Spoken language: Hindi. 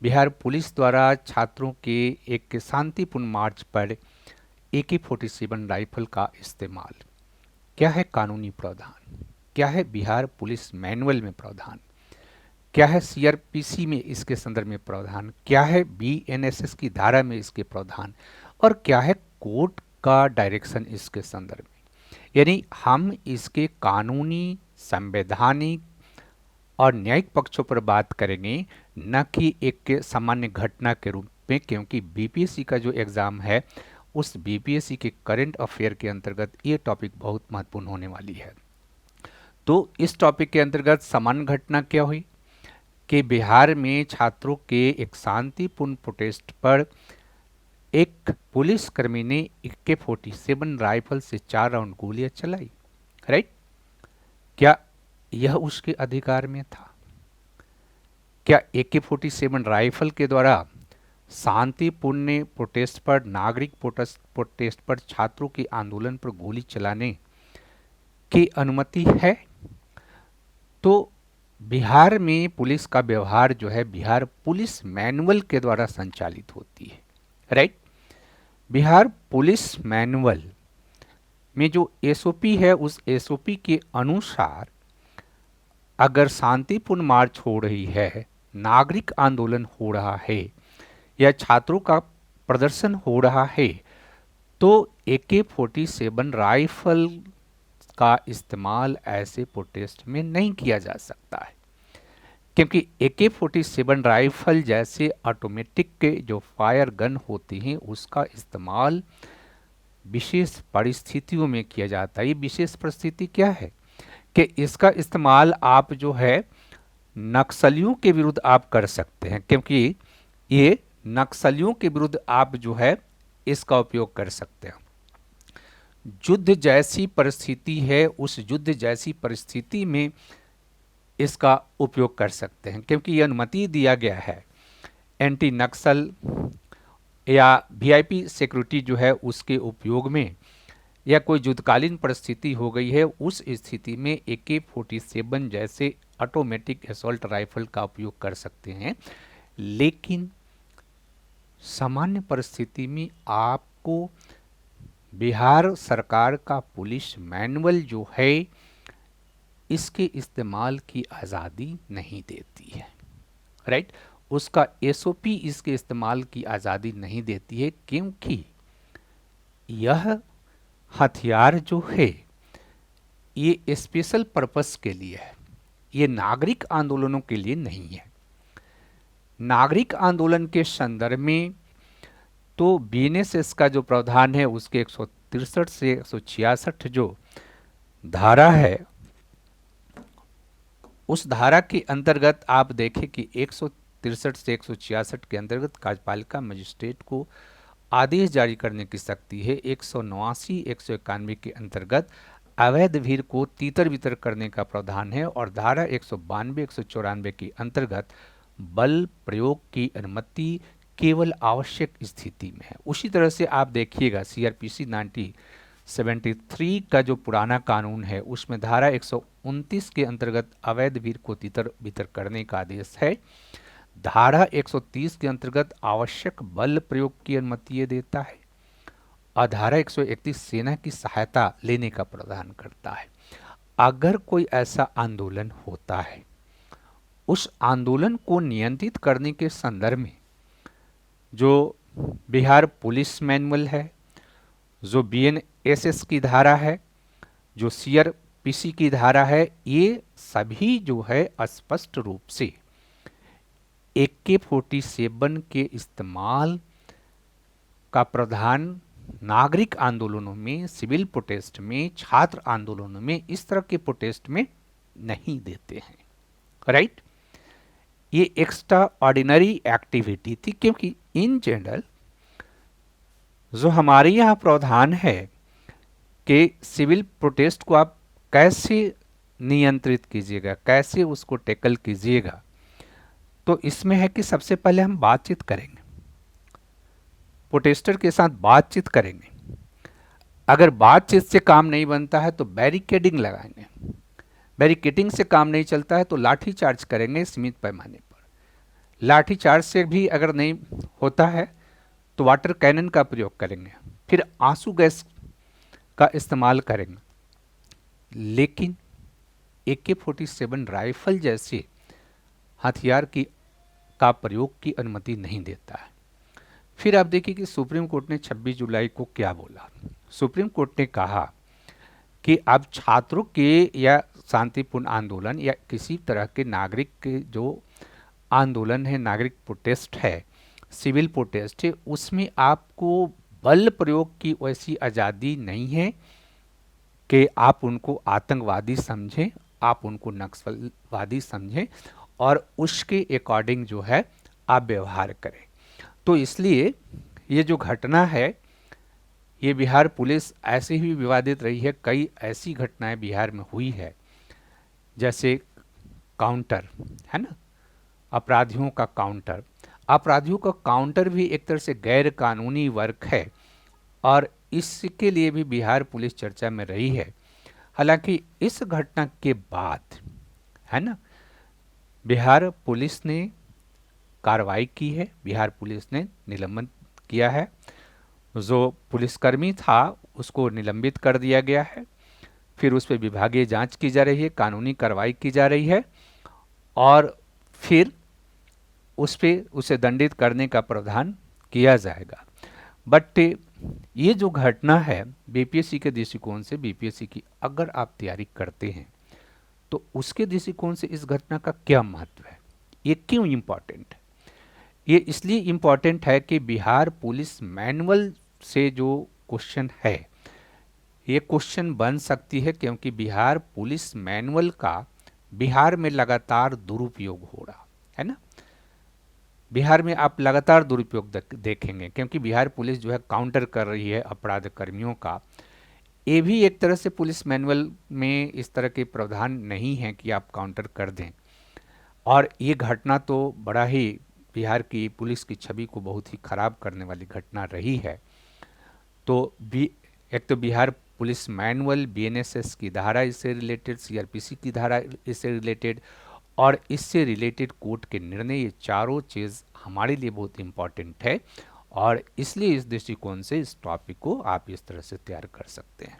बिहार पुलिस द्वारा छात्रों के एक शांतिपूर्ण मार्च पर AK-47 राइफल का इस्तेमाल, क्या है कानूनी प्रावधान, क्या है बिहार पुलिस मैनुअल में प्रावधान, क्या है CRPC में इसके संदर्भ में प्रावधान, क्या है BNSS की धारा में इसके प्रावधान, और क्या है कोर्ट का डायरेक्शन इसके संदर्भ में। यानी हम इसके कानूनी, संवैधानिक और न्यायिक पक्षों पर बात करेंगे, न कि एक सामान्य घटना के रूप में, क्योंकि BPSC का जो एग्ज़ाम है उस BPSC के करंट अफेयर के अंतर्गत ये टॉपिक बहुत महत्वपूर्ण होने वाली है। तो इस टॉपिक के अंतर्गत सामान्य घटना क्या हुई कि बिहार में छात्रों के एक शांतिपूर्ण प्रोटेस्ट पर एक पुलिसकर्मी ने AK-47 राइफल से 4 राउंड गोलियां चलाई। राइट? क्या यह उसके अधिकार में था? क्या AK-47 राइफल के द्वारा शांतिपूर्ण प्रोटेस्ट पर, नागरिक प्रोटेस्ट पर, छात्रों के आंदोलन पर गोली चलाने की अनुमति है? तो बिहार में पुलिस का व्यवहार जो है बिहार पुलिस मैनुअल के द्वारा संचालित होती है। राइट? बिहार पुलिस मैनुअल में जो SOP है उस SOP के अनुसार अगर शांतिपूर्ण मार्च हो रही है, नागरिक आंदोलन हो रहा है या छात्रों का प्रदर्शन हो रहा है, तो AK-47 राइफल का इस्तेमाल ऐसे प्रोटेस्ट में नहीं किया जा सकता है, क्योंकि AK-47 राइफल जैसे ऑटोमेटिक के जो फायर गन होती हैं उसका इस्तेमाल विशेष परिस्थितियों में किया जाता है। ये विशेष परिस्थिति क्या है कि इसका इस्तेमाल आप जो है नक्सलियों के विरुद्ध आप कर सकते हैं, क्योंकि ये नक्सलियों के विरुद्ध आप जो है इसका उपयोग कर सकते हैं। युद्ध जैसी परिस्थिति है, उस युद्ध जैसी परिस्थिति में इसका उपयोग कर सकते हैं, क्योंकि यह अनुमति दिया गया है एंटी नक्सल या VIP सिक्योरिटी जो है उसके उपयोग में, या कोई युद्धकालीन परिस्थिति हो गई है उस स्थिति में AK-47 जैसे ऑटोमेटिक असॉल्ट राइफल का उपयोग कर सकते हैं। लेकिन सामान्य परिस्थिति में आपको बिहार सरकार का पुलिस मैनुअल जो है इसके इस्तेमाल की आज़ादी नहीं देती है। राइट? उसका SOP इसके इस्तेमाल की आज़ादी नहीं देती है, क्योंकि यह हथियार जो है ये स्पेशल पर्पस के लिए है, ये नागरिक आंदोलनों के लिए नहीं है। नागरिक आंदोलन के संदर्भ में तो BNSS का जो प्रावधान है उसके 163 से 166 जो धारा है, उस धारा के अंतर्गत आप देखें कि 163 से 166 के अंतर्गत कार्यपालिका मजिस्ट्रेट को आदेश जारी करने की शक्ति है। 189, 191 के अंतर्गत अवैध भीड़ को तीतर बितर करने का प्रावधान है, और धारा 192, 194 के अंतर्गत बल प्रयोग की अनुमति केवल आवश्यक स्थिति में है। उसी तरह से आप देखिएगा CRPC 1973 का जो पुराना कानून है उसमें धारा 129 के अंतर्गत अवैध भीड़ को तीतर बितर करने का आदेश है। धारा 130 के अंतर्गत आवश्यक बल प्रयोग की अनुमति ये देता है, और धारा 131 सेना की सहायता लेने का प्रावधान करता है। अगर कोई ऐसा आंदोलन होता है, उस आंदोलन को नियंत्रित करने के संदर्भ में जो बिहार पुलिस मैनुअल है, जो BNSS की धारा है, जो CRPC की धारा है, ये सभी जो है स्पष्ट रूप से AK-47 के इस्तेमाल का प्रावधान नागरिक आंदोलनों में, सिविल प्रोटेस्ट में, छात्र आंदोलनों में, इस तरह के प्रोटेस्ट में नहीं देते हैं। राइट? ये एक्स्ट्रा ऑर्डिनरी एक्टिविटी थी, क्योंकि इन जनरल जो हमारे यहाँ प्रावधान है कि सिविल प्रोटेस्ट को आप कैसे नियंत्रित कीजिएगा, कैसे उसको टैकल कीजिएगा, तो इसमें है कि सबसे पहले हम बातचीत करेंगे, प्रोटेस्टर के साथ बातचीत करेंगे। अगर बातचीत से काम नहीं बनता है तो बैरिकेडिंग लगाएंगे, बैरिकेडिंग से काम नहीं चलता है तो लाठी चार्ज करेंगे सीमित पैमाने पर, लाठीचार्ज से भी अगर नहीं होता है तो वाटर कैनन का प्रयोग करेंगे, फिर आंसू गैस का इस्तेमाल करेंगे। लेकिन AK-47 राइफल जैसे हथियार की का प्रयोग की अनुमति नहीं देता है। फिर आप देखिए कि सुप्रीम कोर्ट ने 26 जुलाई को क्या बोला। सुप्रीम कोर्ट ने कहा कि अब छात्रों के या शांतिपूर्ण आंदोलन या किसी तरह के नागरिक के जो आंदोलन है, नागरिक प्रोटेस्ट है, सिविल प्रोटेस्ट है, उसमें आपको बल प्रयोग की वैसी आज़ादी नहीं है कि आप उनको आतंकवादी समझें, आप उनको नक्सलवादी समझें और उसके अकॉर्डिंग जो है आप व्यवहार करें। तो इसलिए ये जो घटना है, ये बिहार पुलिस ऐसे ही विवादित रही है। कई ऐसी घटनाएं बिहार में हुई है, जैसे काउंटर है ना, अपराधियों का काउंटर। अपराधियों का काउंटर भी एक तरह से गैर कानूनी वर्क है और इसके लिए भी बिहार पुलिस चर्चा में रही है। हालांकि इस घटना के बाद है ना, बिहार पुलिस ने कार्रवाई की है, बिहार पुलिस ने निलंबन किया है। जो पुलिसकर्मी था उसको निलंबित कर दिया गया है, फिर उस पर विभागीय जांच की जा रही है, कानूनी कार्रवाई की जा रही है और फिर उस पे उसे दंडित करने का प्रावधान किया जाएगा। बट ये जो घटना है बीपीएससी के दृष्टिकोण से, बीपीएससी की अगर आप तैयारी करते हैं तो उसके दृष्टिकोण से इस घटना का क्या महत्व है, ये क्यों इम्पोर्टेंट है? ये इसलिए इम्पोर्टेंट है कि बिहार पुलिस मैनुअल से जो क्वेश्चन है, ये क्वेश्चन बन सकती है क्योंकि बिहार पुलिस मैनुअल का बिहार में लगातार दुरुपयोग हो रहा है ना। बिहार में आप लगातार दुरुपयोग देखेंगे क्योंकि बिहार पुलिस जो है काउंटर कर रही है अपराध कर्मियों का। ये भी एक तरह से पुलिस मैनुअल में इस तरह के प्रावधान नहीं है कि आप काउंटर कर दें, और ये घटना तो बड़ा ही बिहार की पुलिस की छवि को बहुत ही खराब करने वाली घटना रही है। तो एक तो बिहार पुलिस मैनुअल, बीएनएसएस की धारा इससे रिलेटेड, सीआरपीसी की धारा इससे रिलेटेड और इससे रिलेटेड कोर्ट के निर्णय, ये चारों चीज़ हमारे लिए बहुत इम्पॉर्टेंट है और इसलिए इस दृष्टिकोण से इस टॉपिक को आप इस तरह से तैयार कर सकते हैं।